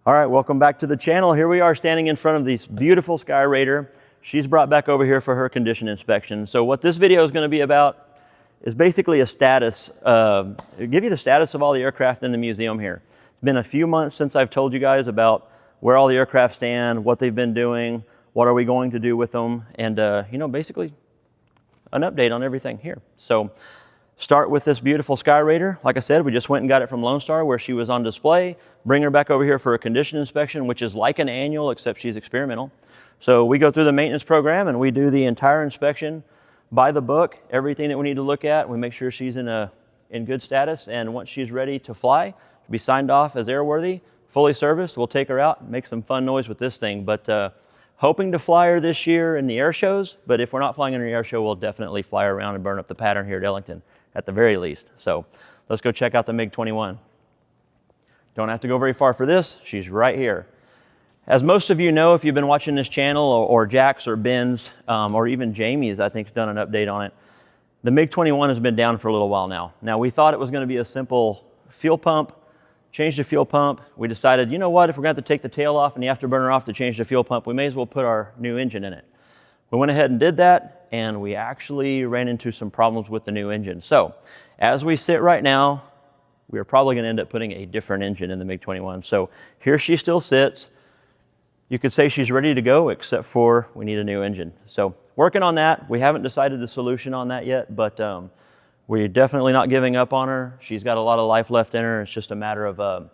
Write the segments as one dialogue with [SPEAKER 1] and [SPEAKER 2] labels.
[SPEAKER 1] All right, welcome back to the channel. Here we are standing in front of this beautiful Sky Raider. She's brought back over here for her condition inspection. So what this video is going to be about is basically a status, give you the status of all the aircraft in the museum here. It's been a few months since I've told you guys about where all the aircraft stand, what they've been doing, what are we going to do with them, and basically an update on everything here. So start with this beautiful Sky Raider. Like I said, we just went and got it from Lone Star where she was on display. Bring her back over here for a condition inspection, which is like an annual, except she's experimental. So we go through the maintenance program and we do the entire inspection by the book, everything that we need to look at. We make sure she's in good status, and once she's ready to fly, to be signed off as airworthy, fully serviced, we'll take her out and make some fun noise with this thing. But hoping to fly her this year in the air shows, but if we're not flying in the air show, we'll definitely fly her around and burn up the pattern here at Ellington at the very least. So let's go check out the MiG-21. Don't have to go very far for this. She's right here. As most of you know, if you've been watching this channel, or Jack's or Ben's, or even Jamie's, I think, has done an update on it. The MiG-21 has been down for a little while now. Now, we thought it was going to be a simple fuel pump, change the fuel pump. We decided, you know what, if we're going to have to take the tail off and the afterburner off to change the fuel pump, we may as well put our new engine in it. We went ahead and did that, and we actually ran into some problems with the new engine. So, as we sit right now, we are probably going to end up putting a different engine in the MiG-21. So here she still sits. You could say she's ready to go, except for we need a new engine. So working on that. We haven't decided the solution on that yet, but we're definitely not giving up on her. She's got a lot of life left in her. It's just a matter of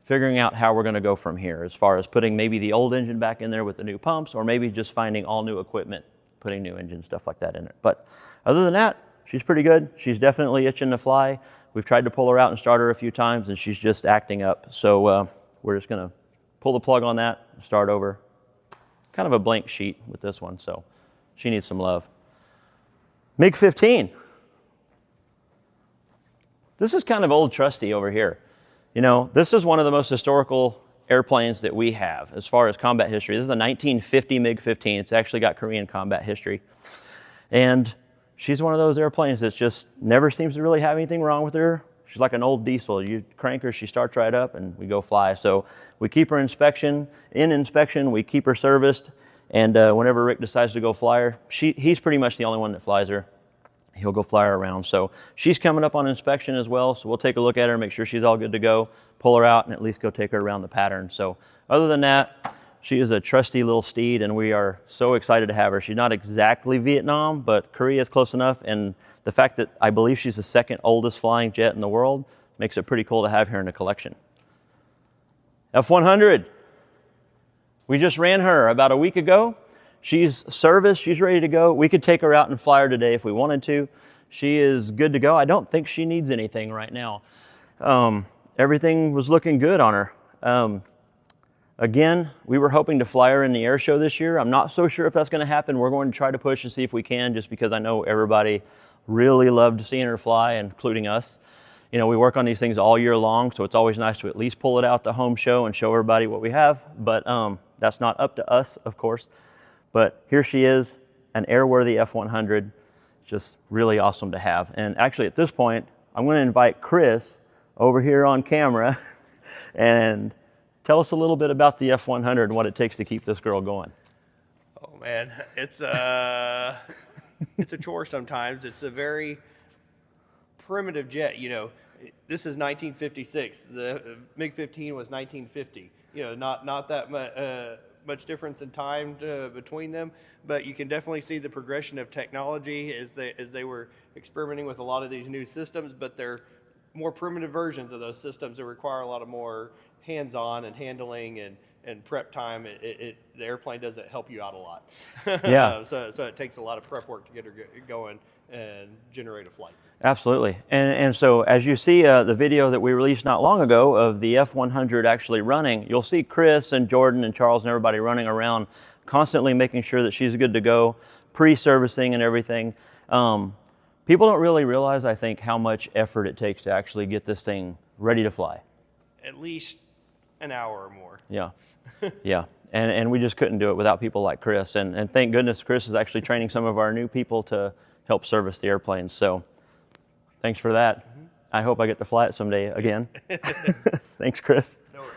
[SPEAKER 1] figuring out how we're going to go from here, as far as putting maybe the old engine back in there with the new pumps, or maybe just finding all new equipment, putting new engine, stuff like that in it. But other than that, she's pretty good. She's definitely itching to fly. We've tried to pull her out and start her a few times, and she's just acting up. So we're just going to pull the plug on that and start over. Kind of a blank sheet with this one, so she needs some love. MiG-15. This is kind of old trusty over here. You know, this is one of the most historical airplanes that we have as far as combat history. This is a 1950 MiG-15. It's actually got Korean combat history. And she's one of those airplanes that just never seems to really have anything wrong with her. She's like an old diesel. You crank her, she starts right up, and we go fly. So we keep her in inspection, we keep her serviced, and whenever Rick decides to go fly her, he's pretty much the only one that flies her. He'll go fly her around. So she's coming up on inspection as well, so we'll take a look at her, make sure she's all good to go, pull her out, and at least go take her around the pattern. So other than that, she is a trusty little steed, and we are so excited to have her. She's not exactly Vietnam, but Korea is close enough, and the fact that I believe she's the second oldest flying jet in the world makes it pretty cool to have her in the collection. F-100. We just ran her about a week ago. She's serviced, she's ready to go. We could take her out and fly her today if we wanted to. She is good to go. I don't think she needs anything right now. Everything was looking good on her. Again, we were hoping to fly her in the air show this year. I'm not so sure if that's going to happen. We're going to try to push and see if we can, just because I know everybody really loved seeing her fly, including us. You know, we work on these things all year long, so it's always nice to at least pull it out the home show and show everybody what we have. But that's not up to us, of course. But here she is, an airworthy F-100. Just really awesome to have. And actually, at this point, I'm going to invite Chris over here on camera and tell us a little bit about the F-100 and what it takes to keep this girl going.
[SPEAKER 2] Oh man, it's it's a chore sometimes. It's a very primitive jet. You know, this is 1956. The MiG-15 was 1950. You know, not that much difference in time between them, but you can definitely see the progression of technology as they were experimenting with a lot of these new systems. But they're more primitive versions of those systems that require a lot of more hands-on and handling and prep time. The airplane doesn't help you out a lot.
[SPEAKER 1] Yeah.
[SPEAKER 2] So it takes a lot of prep work to get her going and generate a flight.
[SPEAKER 1] Absolutely. And so as you see the video that we released not long ago of the F-100 actually running, you'll see Chris and Jordan and Charles and everybody running around constantly making sure that she's good to go, pre-servicing and everything. People don't really realize, I think, how much effort it takes to actually get this thing ready to fly.
[SPEAKER 2] At least an hour or more.
[SPEAKER 1] Yeah, yeah. And we just couldn't do it without people like Chris. And thank goodness Chris is actually training some of our new people to help service the airplanes. So thanks for that. I hope I get to fly it someday again. Thanks, Chris.
[SPEAKER 2] No worries.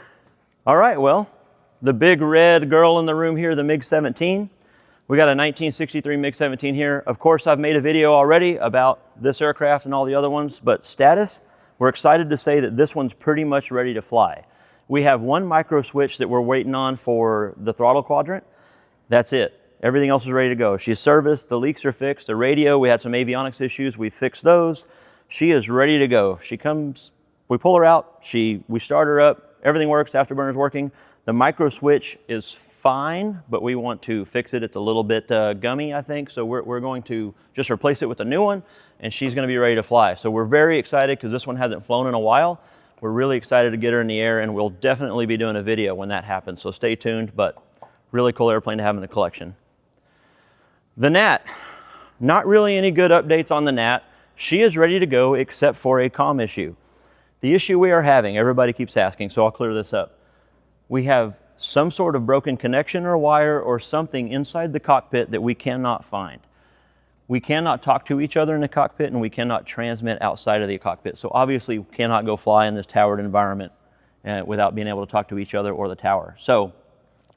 [SPEAKER 1] All right, well, the big red girl in the room here, the MiG-17. We got a 1963 MiG-17 here. Of course, I've made a video already about this aircraft and all the other ones, but status, we're excited to say that this one's pretty much ready to fly. We have one micro switch that we're waiting on for the throttle quadrant. That's it. Everything else is ready to go. She's serviced, the leaks are fixed, the radio, we had some avionics issues, we fixed those. She is ready to go. She comes, we pull her out, we start her up, everything works, afterburner's working. The micro switch is fine, but we want to fix it. It's a little bit gummy, I think, so we're going to just replace it with a new one, and she's gonna be ready to fly. So we're very excited because this one hasn't flown in a while. We're really excited to get her in the air, and we'll definitely be doing a video when that happens, so stay tuned, but really cool airplane to have in the collection. The Gnat, not really any good updates on the Gnat. She is ready to go except for a comm issue. The issue we are having, everybody keeps asking, so I'll clear this up. We have some sort of broken connection or wire or something inside the cockpit that we cannot find. We cannot talk to each other in the cockpit, and we cannot transmit outside of the cockpit. So obviously we cannot go fly in this towered environment without being able to talk to each other or the tower. So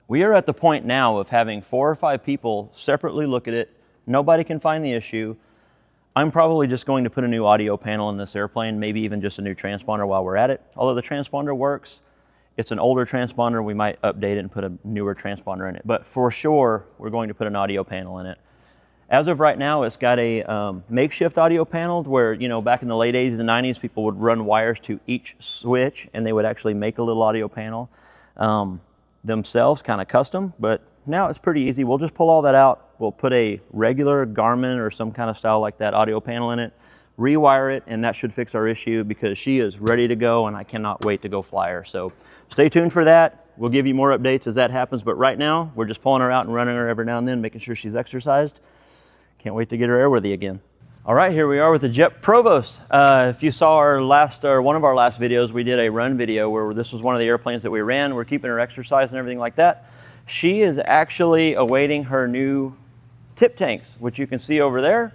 [SPEAKER 1] we are at the point now of having 4 or 5 people separately look at it. Nobody can find the issue. I'm probably just going to put a new audio panel in this airplane, maybe even just a new transponder while we're at it. Although the transponder works, it's an older transponder, we might update it and put a newer transponder in it. But for sure, we're going to put an audio panel in it. As of right now, it's got a makeshift audio panel where, you know, back in the late 80s and 90s, people would run wires to each switch and they would actually make a little audio panel themselves, kind of custom, but now it's pretty easy. We'll just pull all that out. We'll put a regular Garmin or some kind of style like that audio panel in it, rewire it, and that should fix our issue because she is ready to go and I cannot wait to go fly her. So stay tuned for that. We'll give you more updates as that happens, but right now we're just pulling her out and running her every now and then, making sure she's exercised. Can't wait to get her airworthy again. All right, here we are with the Jet Provost. If you saw our one of our last videos, we did a run video where this was one of the airplanes that we ran. We're keeping her exercise and everything like that. She is actually awaiting her new tip tanks, which you can see over there.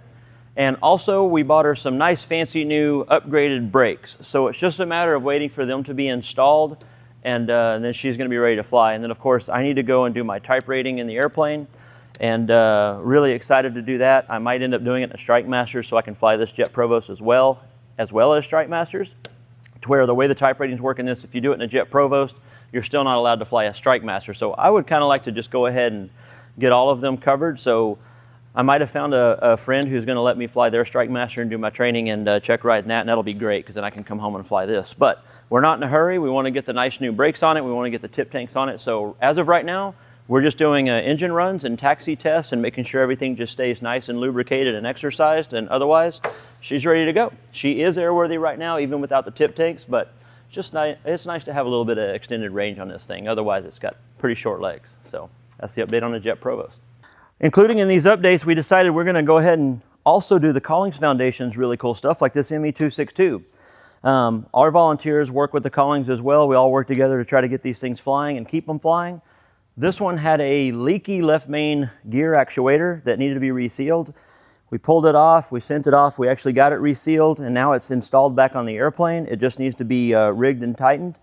[SPEAKER 1] And also we bought her some nice fancy new upgraded brakes. So it's just a matter of waiting for them to be installed, and then she's gonna be ready to fly. And then of course I need to go and do my type rating in the airplane, and really excited to do that. I might end up doing it in a Strike Master so I can fly this Jet Provost as well as Strike Masters, to where the way the type ratings work in this, if you do it in a Jet Provost, you're still not allowed to fly a Strike Master. So I would kind of like to just go ahead and get all of them covered. So I might have found a friend who's going to let me fly their Strike Master and do my training and check ride in that, and that'll be great because then I can come home and fly this. But we're not in a hurry. We want to get the nice new brakes on it. We want to get the tip tanks on it. So as of right now, we're just doing engine runs and taxi tests and making sure everything just stays nice and lubricated and exercised, and otherwise she's ready to go. She is airworthy right now even without the tip tanks, but just it's nice to have a little bit of extended range on this thing. Otherwise it's got pretty short legs. So that's the update on the Jet Provost. Including in these updates, we decided we're going to go ahead and also do the Collings Foundation's really cool stuff like this ME-262. Our volunteers work with the Collings as well. We all work together to try to get these things flying and keep them flying. This one had a leaky left main gear actuator that needed to be resealed. We pulled it off, we sent it off, we actually got it resealed, and now it's installed back on the airplane. It just needs to be rigged and tightened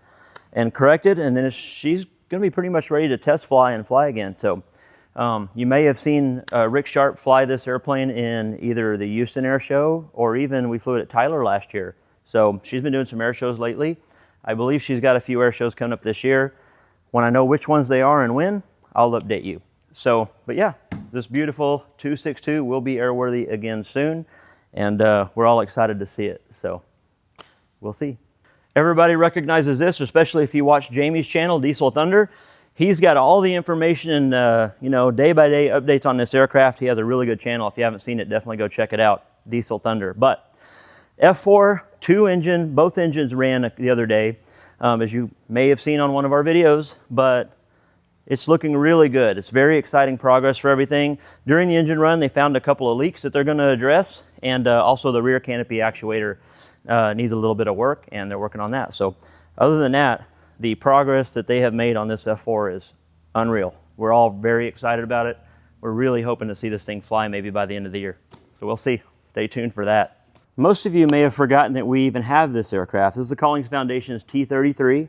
[SPEAKER 1] and corrected, and then she's going to be pretty much ready to test fly and fly again. So you may have seen Rick Sharp fly this airplane in either the Houston Air Show or even we flew it at Tyler last year. So she's been doing some air shows lately. I believe she's got a few air shows coming up this year. When I know which ones they are and when, I'll update you. So, but yeah, this beautiful 262 will be airworthy again soon, and we're all excited to see it. So we'll see. Everybody recognizes this, especially if you watch Jamie's channel, Diesel Thunder. He's got all the information and you know, day-by-day updates on this aircraft. He has a really good channel. If you haven't seen it, definitely go check it out, Diesel Thunder. But F4, 2-engine, both engines ran the other day, as you may have seen on one of our videos, but it's looking really good. It's very exciting progress for everything. During the engine run, they found a couple of leaks that they're going to address, and also the rear canopy actuator needs a little bit of work, and they're working on that. So other than that, the progress that they have made on this F4 is unreal. We're all very excited about it. We're really hoping to see this thing fly maybe by the end of the year. So we'll see. Stay tuned for that. Most of you may have forgotten that we even have this aircraft. This is the Collings Foundation's T-33.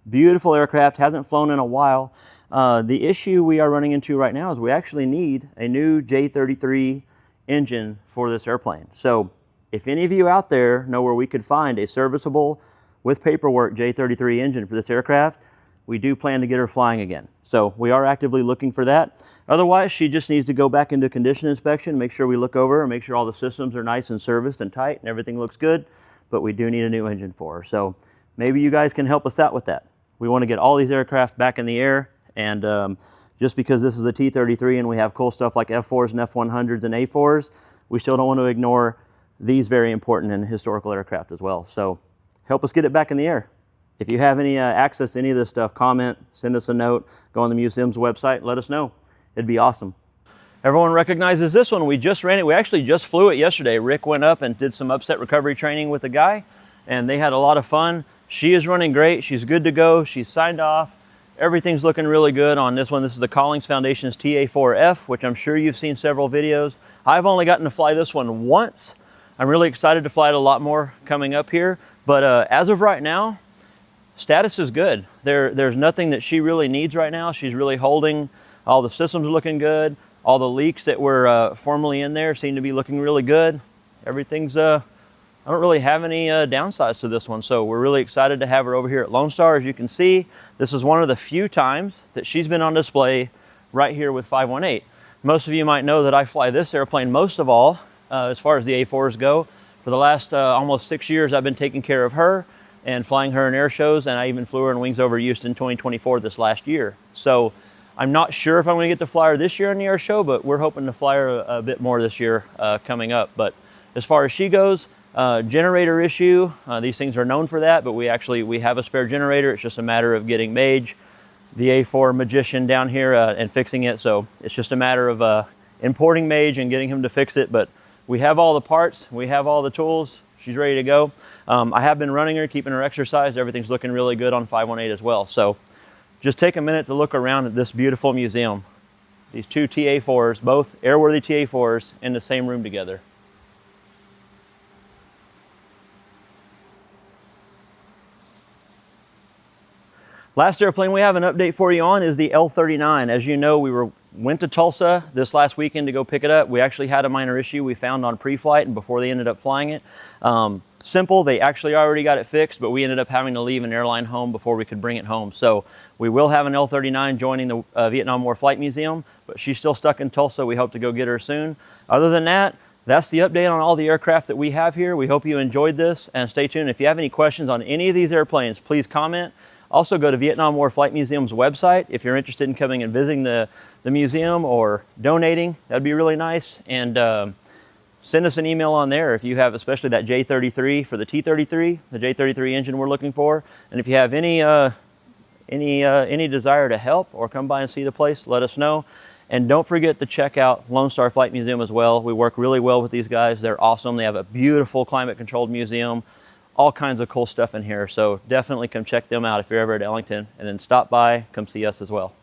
[SPEAKER 1] Beautiful aircraft, hasn't flown in a while. The issue we are running into right now is we actually need a new J33 engine for this airplane. So if any of you out there know where we could find a serviceable, with paperwork, J33 engine for this aircraft, we do plan to get her flying again. So we are actively looking for that. Otherwise, she just needs to go back into condition inspection, make sure we look over her, make sure all the systems are nice and serviced and tight and everything looks good, but we do need a new engine for her. So maybe you guys can help us out with that. We want to get all these aircraft back in the air, and just because this is a T-33 and we have cool stuff like F-4s and F-100s and A-4s, we still don't want to ignore these very important and historical aircraft as well. So help us get it back in the air. If you have any access to any of this stuff, comment, send us a note, go on the museum's website, let us know. It'd be awesome. Everyone recognizes this one. We just ran it. We actually just flew it yesterday. Rick went up and did some upset recovery training with the guy, and they had a lot of fun. She is running great. She's good to go. She's signed off. Everything's looking really good on this one. This is the Collings Foundation's TA4F, which I'm sure you've seen several videos. I've only gotten to fly this one once. I'm really excited to fly it a lot more coming up here. But as of right now, status is good. There's nothing that she really needs right now. She's really holding. All the systems are looking good. All the leaks that were formerly in there seem to be looking really good. Everything's, I don't really have any downsides to this one. So we're really excited to have her over here at Lone Star. As you can see, this is one of the few times that she's been on display right here with 518. Most of you might know that I fly this airplane most of all, as far as the A4s go. For the last almost 6 years, I've been taking care of her and flying her in air shows, and I even flew her in Wings Over Houston 2024 this last year. So I'm not sure if I'm gonna get to fly her this year in the air show, but we're hoping to fly her a bit more this year coming up. But as far as she goes, generator issue, these things are known for that, but we have a spare generator. It's just a matter of getting Mage, the A4 magician down here, and fixing it. So it's just a matter of importing Mage and getting him to fix it. But we have all the parts, we have all the tools. She's ready to go. I have been running her, keeping her exercised. Everything's looking really good on 518 as well. So just take a minute to look around at this beautiful museum. These two TA4s, both airworthy TA4s, in the same room together. Last airplane we have an update for you on is the L39. As you know, we went to Tulsa this last weekend to go pick it up. We actually had a minor issue we found on pre-flight and before they ended up flying it. Simple, they actually already got it fixed, but we ended up having to leave an airline home before we could bring it home. So we will have an L39 joining the Vietnam War Flight Museum, but she's still stuck in Tulsa. We hope to go get her soon. Other than that, that's the update on all the aircraft that we have here. We hope you enjoyed this, and stay tuned. If you have any questions on any of these airplanes, please comment. Also go to Vietnam War Flight Museum's website if you're interested in coming and visiting the museum or donating. That'd be really nice. And send us an email on there if you have especially that J33 for the T33, the J33 engine we're looking for. And if you have any desire to help or come by and see the place, let us know. And don't forget to check out Lone Star Flight Museum as well. We work really well with these guys. They're awesome. They have a beautiful climate-controlled museum. All kinds of cool stuff in here. So definitely come check them out if you're ever at Ellington, and then stop by, come see us as well.